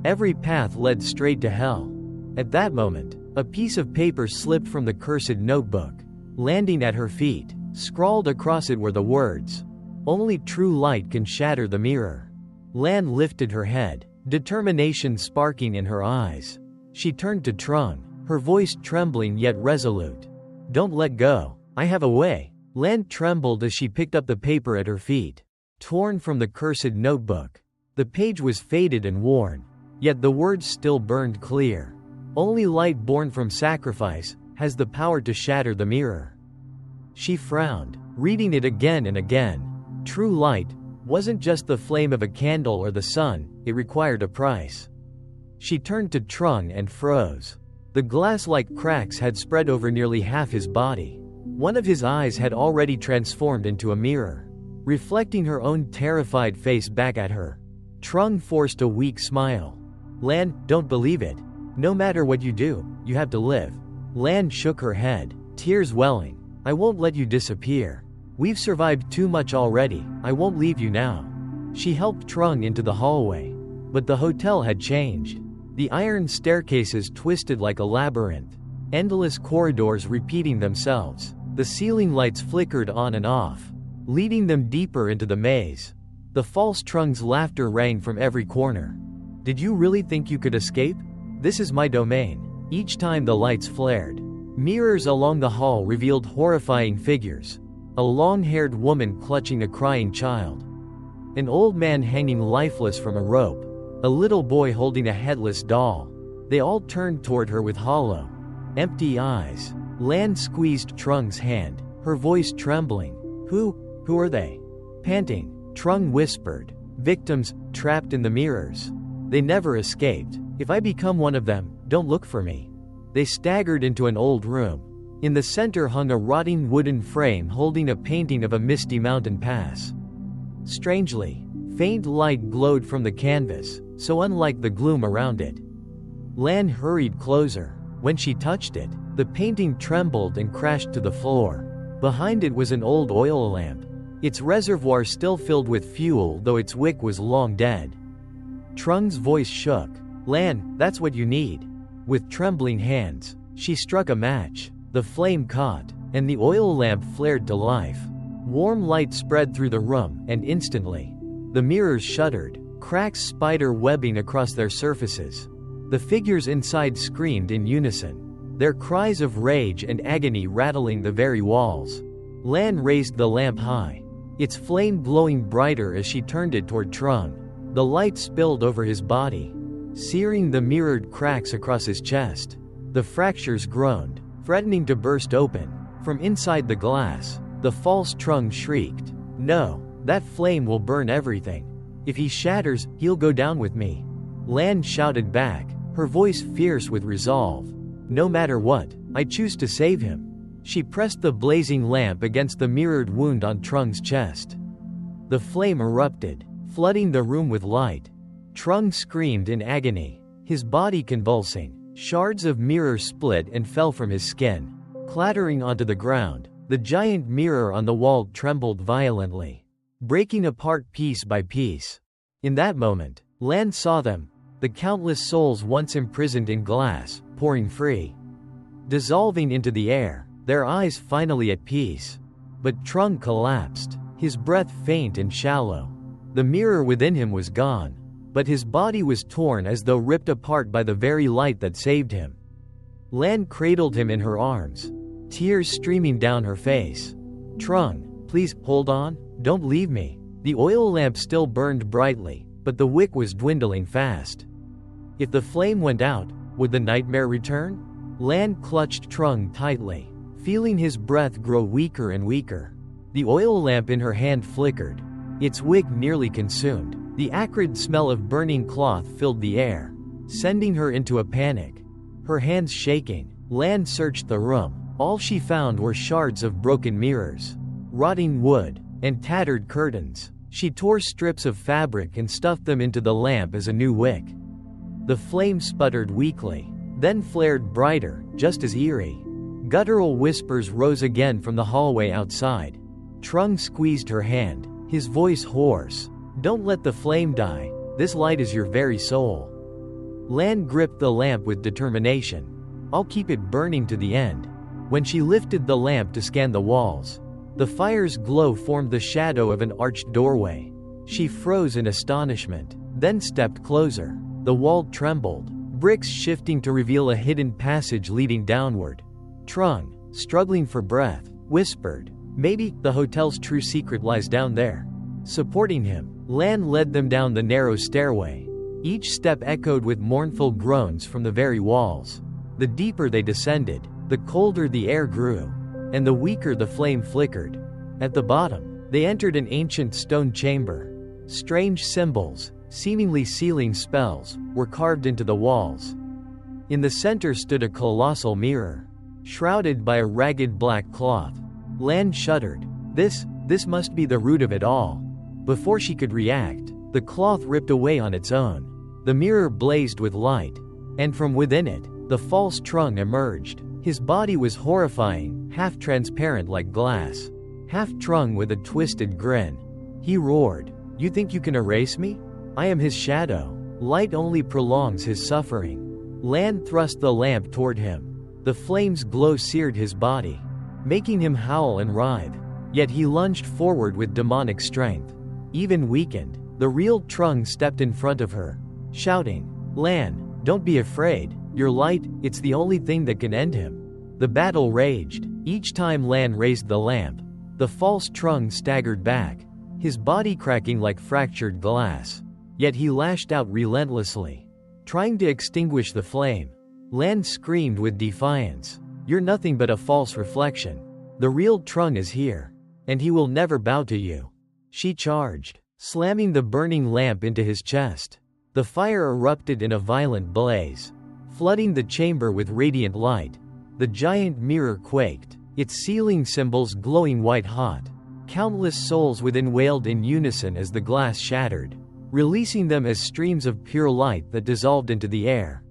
Every path led straight to hell. At that moment, a piece of paper slipped from the cursed notebook, landing at her feet. Scrawled across it were the words, "Only true light can shatter the mirror." Lan lifted her head, determination sparking in her eyes. She turned to Trung, her voice trembling yet resolute. "Don't let go. I have a way." Lan trembled as she picked up the paper at her feet. Torn from the cursed notebook. The page was faded and worn, yet the words still burned clear. "Only light born from sacrifice has the power to shatter the mirror." She frowned, reading it again and again. True light wasn't just the flame of a candle or the sun, it required a price. She turned to Trung and froze. The glass-like cracks had spread over nearly half his body. One of his eyes had already transformed into a mirror, reflecting her own terrified face back at her. Trung forced a weak smile. "Lan, don't believe it. No matter what you do, you have to live." Lan shook her head, tears welling. "I won't let you disappear. We've survived too much already, I won't leave you now." She helped Trung into the hallway. But the hotel had changed. The iron staircases twisted like a labyrinth, endless corridors repeating themselves. The ceiling lights flickered on and off, leading them deeper into the maze. The false Trung's laughter rang from every corner. "Did you really think you could escape? This is my domain." Each time the lights flared, mirrors along the hall revealed horrifying figures. A long-haired woman clutching a crying child. An old man hanging lifeless from a rope. A little boy holding a headless doll. They all turned toward her with hollow, empty eyes. Lan squeezed Trung's hand, her voice trembling. Who are they?" Panting, Trung whispered. "Victims, trapped in the mirrors. They never escaped. If I become one of them, don't look for me." They staggered into an old room. In the center hung a rotting wooden frame holding a painting of a misty mountain pass. Strangely, faint light glowed from the canvas, so unlike the gloom around it. Lan hurried closer. When she touched it, the painting trembled and crashed to the floor. Behind it was an old oil lamp, its reservoir still filled with fuel though its wick was long dead. Trung's voice shook. "Lan, that's what you need." With trembling hands, she struck a match. The flame caught, and the oil lamp flared to life. Warm light spread through the room, and instantly, the mirrors shuddered, cracks spider webbing across their surfaces. The figures inside screamed in unison, their cries of rage and agony rattling the very walls. Lan raised the lamp high, its flame glowing brighter as she turned it toward Trung. The light spilled over his body, searing the mirrored cracks across his chest. The fractures groaned, threatening to burst open. From inside the glass, the false Trung shrieked, "No, that flame will burn everything. If he shatters, he'll go down with me." Lan shouted back, her voice fierce with resolve. "No matter what, I choose to save him." She pressed the blazing lamp against the mirrored wound on Trung's chest. The flame erupted, flooding the room with light. Trung screamed in agony, his body convulsing. Shards of mirror split and fell from his skin, clattering onto the ground. The giant mirror on the wall trembled violently, breaking apart piece by piece. In that moment, Lan saw them, the countless souls once imprisoned in glass, pouring free, dissolving into the air, their eyes finally at peace. But Trung collapsed, his breath faint and shallow. The mirror within him was gone, but his body was torn as though ripped apart by the very light that saved him. Lan cradled him in her arms, tears streaming down her face. "Trung, please, hold on, don't leave me." The oil lamp still burned brightly, but the wick was dwindling fast. If the flame went out, would the nightmare return? Lan clutched Trung tightly, feeling his breath grow weaker and weaker. The oil lamp in her hand flickered, its wick nearly consumed. The acrid smell of burning cloth filled the air, sending her into a panic. Her hands shaking, Lan searched the room. All she found were shards of broken mirrors, rotting wood, and tattered curtains. She tore strips of fabric and stuffed them into the lamp as a new wick. The flame sputtered weakly, then flared brighter, just as eerie. Guttural whispers rose again from the hallway outside. Trung squeezed her hand, his voice hoarse. "Don't let the flame die. This light is your very soul." Lan gripped the lamp with determination. "I'll keep it burning to the end." When she lifted the lamp to scan the walls, the fire's glow formed the shadow of an arched doorway. She froze in astonishment, then stepped closer. The wall trembled, bricks shifting to reveal a hidden passage leading downward. Trung, struggling for breath, whispered, "Maybe the hotel's true secret lies down there." Supporting him, Lan led them down the narrow stairway. Each step echoed with mournful groans from the very walls. The deeper they descended, the colder the air grew, and the weaker the flame flickered. At the bottom, they entered an ancient stone chamber. Strange symbols, seemingly sealing spells, were carved into the walls. In the center stood a colossal mirror, shrouded by a ragged black cloth. Lan shuddered. This must be the root of it all. Before she could react, the cloth ripped away on its own. The mirror blazed with light, and from within it, the false Trung emerged. His body was horrifying, half transparent like glass, half Trung with a twisted grin. He roared, "You think you can erase me? I am his shadow. Light only prolongs his suffering." Lan thrust the lamp toward him. The flame's glow seared his body, making him howl and writhe. Yet he lunged forward with demonic strength. Even weakened, the real Trung stepped in front of her, shouting, "Lan, don't be afraid. Your light, it's the only thing that can end him." The battle raged. Each time Lan raised the lamp, the false Trung staggered back, his body cracking like fractured glass. Yet he lashed out relentlessly, trying to extinguish the flame. Lan screamed with defiance, "You're nothing but a false reflection. The real Trung is here, and he will never bow to you." She charged, slamming the burning lamp into his chest. The fire erupted in a violent blaze, flooding the chamber with radiant light. The giant mirror quaked, its sealing symbols glowing white-hot. Countless souls within wailed in unison as the glass shattered, releasing them as streams of pure light that dissolved into the air.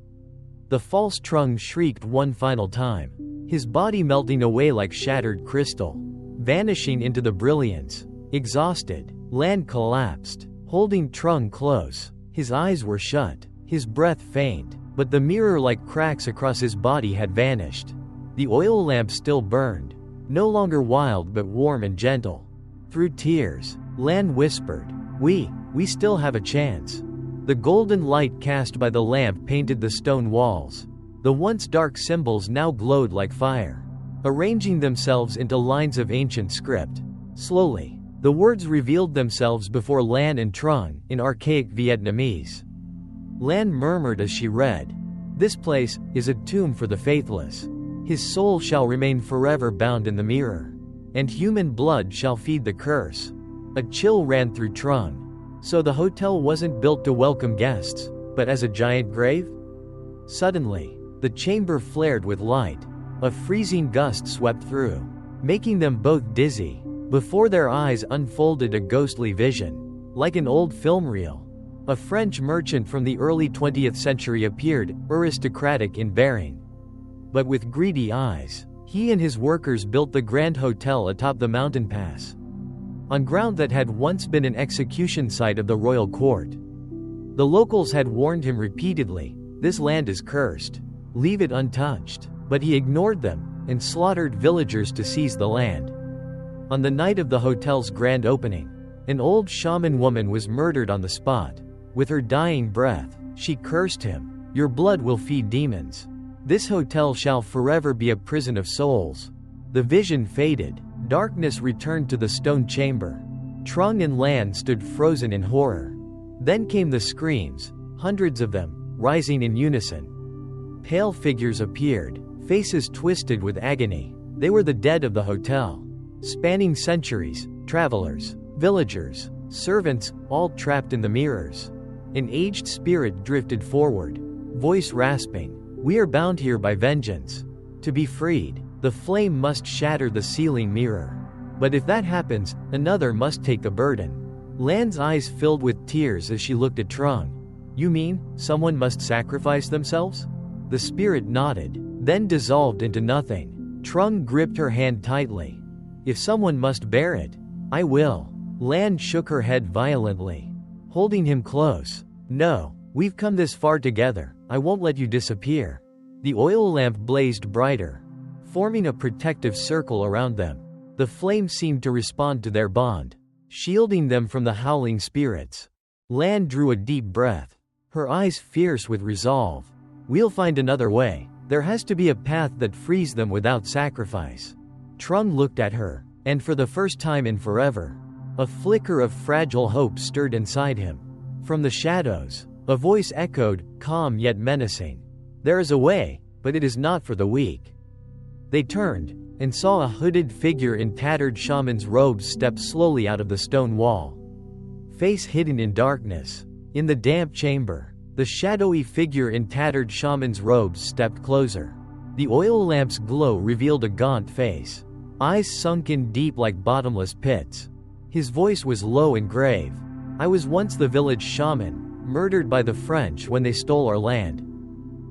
The false Trung shrieked one final time, his body melting away like shattered crystal, vanishing into the brilliance. Exhausted, Lan collapsed, holding Trung close. His eyes were shut, his breath faint, but the mirror-like cracks across his body had vanished. The oil lamp still burned, no longer wild but warm and gentle. Through tears, Lan whispered, We still have a chance." The golden light cast by the lamp painted the stone walls. The once dark symbols now glowed like fire, arranging themselves into lines of ancient script. Slowly, the words revealed themselves before Lan and Trung in archaic Vietnamese. Lan murmured as she read, "This place is a tomb for the faithless. His soul shall remain forever bound in the mirror, and human blood shall feed the curse." A chill ran through Trung. So the hotel wasn't built to welcome guests, but as a giant grave? Suddenly, the chamber flared with light. A freezing gust swept through, making them both dizzy. Before their eyes unfolded a ghostly vision, like an old film reel. A French merchant from the early 20th century appeared, aristocratic in bearing, but with greedy eyes. He and his workers built the grand hotel atop the mountain pass, on ground that had once been an execution site of the royal court. The locals had warned him repeatedly, "This land is cursed. Leave it untouched." But he ignored them, and slaughtered villagers to seize the land. On the night of the hotel's grand opening, an old shaman woman was murdered on the spot. With her dying breath, she cursed him, "Your blood will feed demons. This hotel shall forever be a prison of souls." The vision faded. Darkness returned to the stone chamber. Trung and Lan stood frozen in horror. Then came the screams, hundreds of them, rising in unison. Pale figures appeared, faces twisted with agony. They were the dead of the hotel. Spanning centuries, travelers, villagers, servants, all trapped in the mirrors. An aged spirit drifted forward, voice rasping, We are bound here by vengeance. To be freed, the flame must shatter the ceiling mirror. But if that happens, another must take the burden. Lan's eyes filled with tears as she looked at Trung. You mean, someone must sacrifice themselves? The spirit nodded, then dissolved into nothing. Trung gripped her hand tightly. If someone must bear it, I will. Lan shook her head violently, holding him close. No, we've come this far together, I won't let you disappear. The oil lamp blazed brighter, forming a protective circle around them. The flame seemed to respond to their bond, shielding them from the howling spirits. Lan drew a deep breath, her eyes fierce with resolve. We'll find another way. There has to be a path that frees them without sacrifice. Trung looked at her, and for the first time in forever, a flicker of fragile hope stirred inside him. From the shadows, a voice echoed, calm yet menacing. There is a way, but it is not for the weak. They turned, and saw a hooded figure in tattered shaman's robes step slowly out of the stone wall. Face hidden in darkness. In the damp chamber, the shadowy figure in tattered shaman's robes stepped closer. The oil lamp's glow revealed a gaunt face, eyes sunk in deep like bottomless pits. His voice was low and grave. I was once the village shaman, murdered by the French when they stole our land.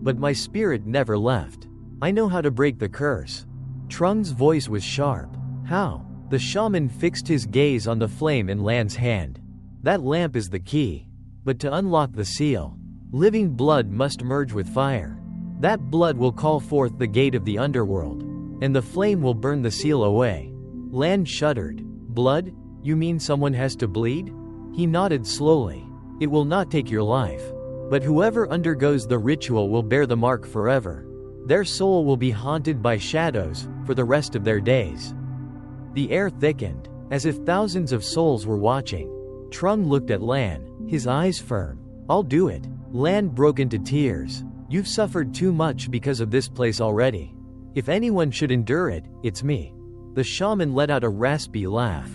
But my spirit never left. I know how to break the curse. Trung's voice was sharp. How? The shaman fixed his gaze on the flame in Lan's hand. That lamp is the key. But to unlock the seal, living blood must merge with fire. That blood will call forth the gate of the underworld, and the flame will burn the seal away. Lan shuddered. Blood? You mean someone has to bleed? He nodded slowly. It will not take your life. But whoever undergoes the ritual will bear the mark forever. Their soul will be haunted by shadows for the rest of their days. The air thickened, as if thousands of souls were watching. Trung looked at Lan, his eyes firm. I'll do it. Lan broke into tears. You've suffered too much because of this place already. If anyone should endure it, it's me. The shaman let out a raspy laugh.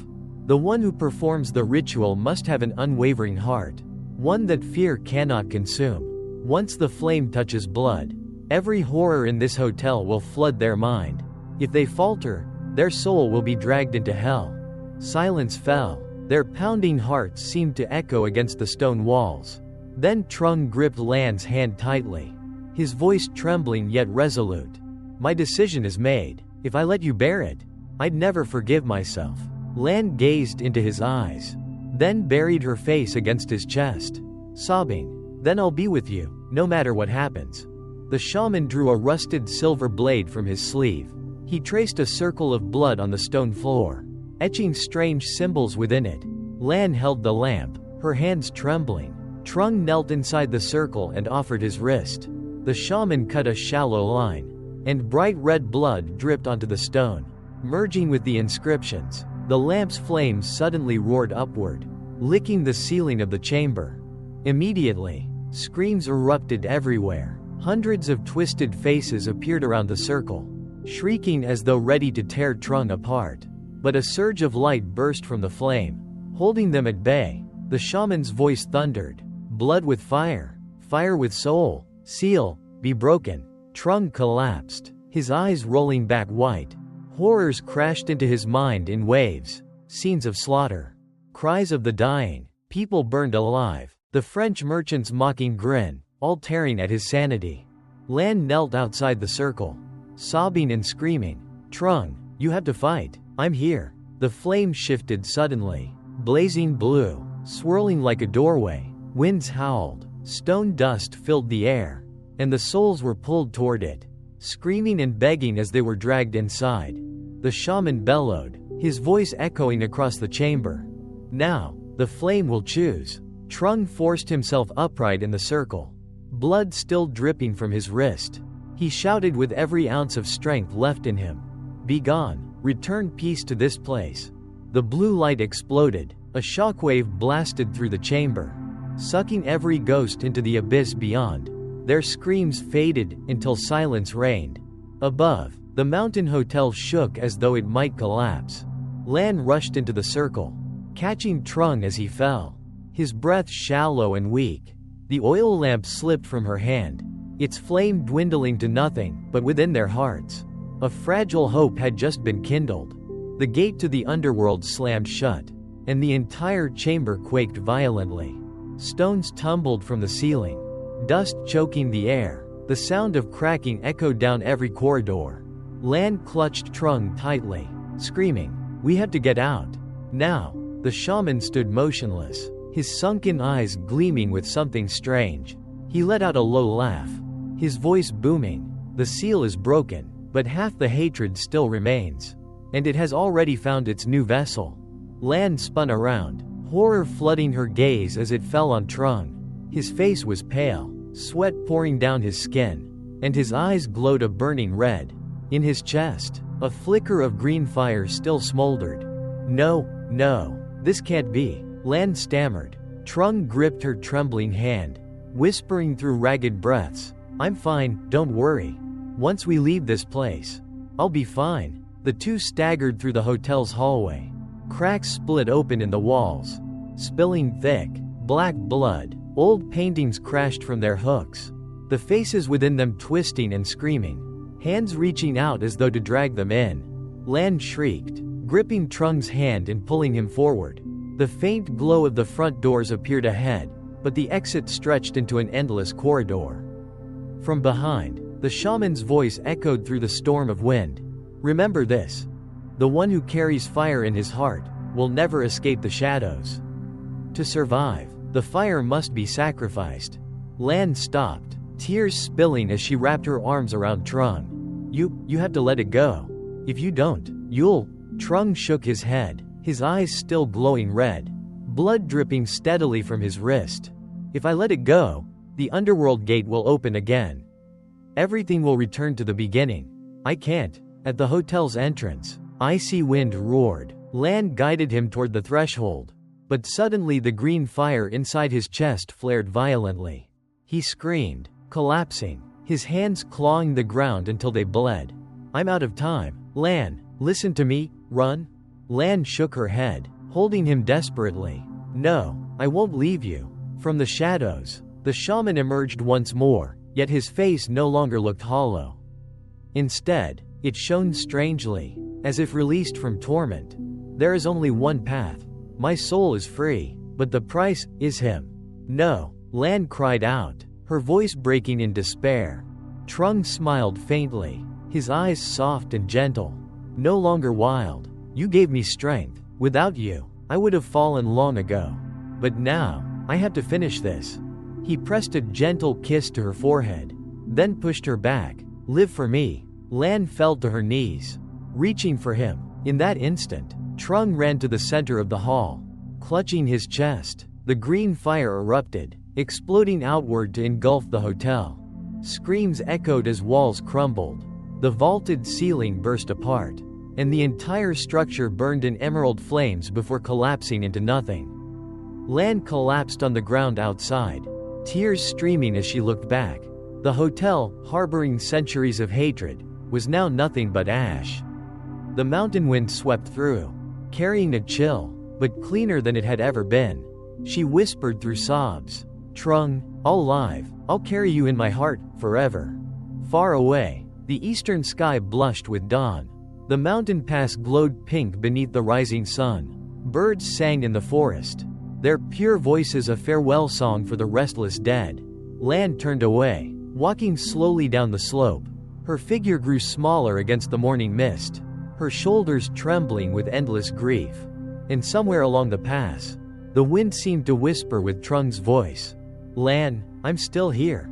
The one who performs the ritual must have an unwavering heart, one that fear cannot consume. Once the flame touches blood, every horror in this hotel will flood their mind. If they falter, their soul will be dragged into hell. Silence fell. Their pounding hearts seemed to echo against the stone walls. Then Trung gripped Lan's hand tightly, his voice trembling yet resolute. My decision is made. If I let you bear it, I'd never forgive myself. Lan gazed into his eyes, then buried her face against his chest, sobbing. Then I'll be with you, no matter what happens. The shaman drew a rusted silver blade from his sleeve. He traced a circle of blood on the stone floor, etching strange symbols within it. Lan held the lamp, her hands trembling. Trung knelt inside the circle and offered his wrist. The shaman cut a shallow line, and bright red blood dripped onto the stone, merging with the inscriptions. The lamp's flames suddenly roared upward, licking the ceiling of the chamber. Immediately, screams erupted everywhere. Hundreds of twisted faces appeared around the circle, shrieking as though ready to tear Trung apart. But a surge of light burst from the flame, holding them at bay. The shaman's voice thundered. Blood with fire, fire with soul, seal, be broken. Trung collapsed, his eyes rolling back white. Horrors crashed into his mind in waves. Scenes of slaughter, cries of the dying, people burned alive, the French merchant's mocking grin, all tearing at his sanity. Lan knelt outside the circle, sobbing and screaming. Trung, you have to fight. I'm here. The flame shifted suddenly, blazing blue, swirling like a doorway. Winds howled, stone dust filled the air, and the souls were pulled toward it, screaming and begging as they were dragged inside. The shaman bellowed, his voice echoing across the chamber. Now, the flame will choose. Trung forced himself upright in the circle, blood still dripping from his wrist. He shouted with every ounce of strength left in him. Be gone, return peace to this place. The blue light exploded, a shockwave blasted through the chamber, sucking every ghost into the abyss beyond. Their screams faded until silence reigned. Above, the mountain hotel shook as though it might collapse. Lan rushed into the circle, catching Trung as he fell, his breath shallow and weak. The oil lamp slipped from her hand. its flame dwindling to nothing, but within their hearts, a fragile hope had just been kindled. The gate to the underworld slammed shut, and the entire chamber quaked violently. Stones tumbled from the ceiling, dust choking the air. The sound of cracking echoed down every corridor. Lan clutched Trung tightly, screaming, "We have to get out. Now." The shaman stood motionless, his sunken eyes gleaming with something strange. He let out a low laugh, his voice booming. "The seal is broken, but half the hatred still remains. And it has already found its new vessel." Lan spun around, horror flooding her gaze as it fell on Trung. His face was pale, sweat pouring down his skin, and his eyes glowed a burning red. In his chest, a flicker of green fire still smoldered. "No, no, this can't be," Lan stammered. Trung gripped her trembling hand, whispering through ragged breaths, "I'm fine, don't worry. Once we leave this place, I'll be fine." The two staggered through the hotel's hallway. Cracks split open in the walls, spilling thick, black blood. Old paintings crashed from their hooks, the faces within them twisting and screaming, hands reaching out as though to drag them in. Lan shrieked, gripping Trung's hand and pulling him forward. The faint glow of the front doors appeared ahead, but the exit stretched into an endless corridor. From behind, the shaman's voice echoed through the storm of wind. "Remember this. The one who carries fire in his heart will never escape the shadows. To survive, the fire must be sacrificed." Lan stopped, tears spilling as she wrapped her arms around Trung. You have to let it go. If you don't, you'll." Trung shook his head, his eyes still glowing red, blood dripping steadily from his wrist. "If I let it go, the underworld gate will open again. Everything will return to the beginning. I can't." At the hotel's entrance, icy wind roared. Lan guided him toward the threshold, but suddenly the green fire inside his chest flared violently. He screamed, collapsing, his hands clawing the ground until they bled. "I'm out of time. Lan, listen to me, run." Lan shook her head, holding him desperately. "No, I won't leave you." From the shadows, the shaman emerged once more, yet his face no longer looked hollow. Instead, it shone strangely, as if released from torment. "There is only one path. My soul is free, but the price is him." "No," Lan cried out, her voice breaking in despair. Trung smiled faintly, his eyes soft and gentle. "No longer wild. You gave me strength. Without you, I would have fallen long ago. But now, I have to finish this." He pressed a gentle kiss to her forehead, then pushed her back. "Live for me." Lan fell to her knees, reaching for him. In that instant, Trung ran to the center of the hall. Clutching his chest, the green fire erupted, exploding outward to engulf the hotel. Screams echoed as walls crumbled. The vaulted ceiling burst apart, and the entire structure burned in emerald flames before collapsing into nothing. Lan collapsed on the ground outside, tears streaming as she looked back. The hotel, harboring centuries of hatred, was now nothing but ash. The mountain wind swept through, carrying a chill, but cleaner than it had ever been. She whispered through sobs, "Trung, I'll carry you in my heart, forever." Far away, the eastern sky blushed with dawn. The mountain pass glowed pink beneath the rising sun. Birds sang in the forest, their pure voices a farewell song for the restless dead. Lan turned away, walking slowly down the slope. Her figure grew smaller against the morning mist, her shoulders trembling with endless grief. And somewhere along the pass, the wind seemed to whisper with Trung's voice, "Lan, I'm still here."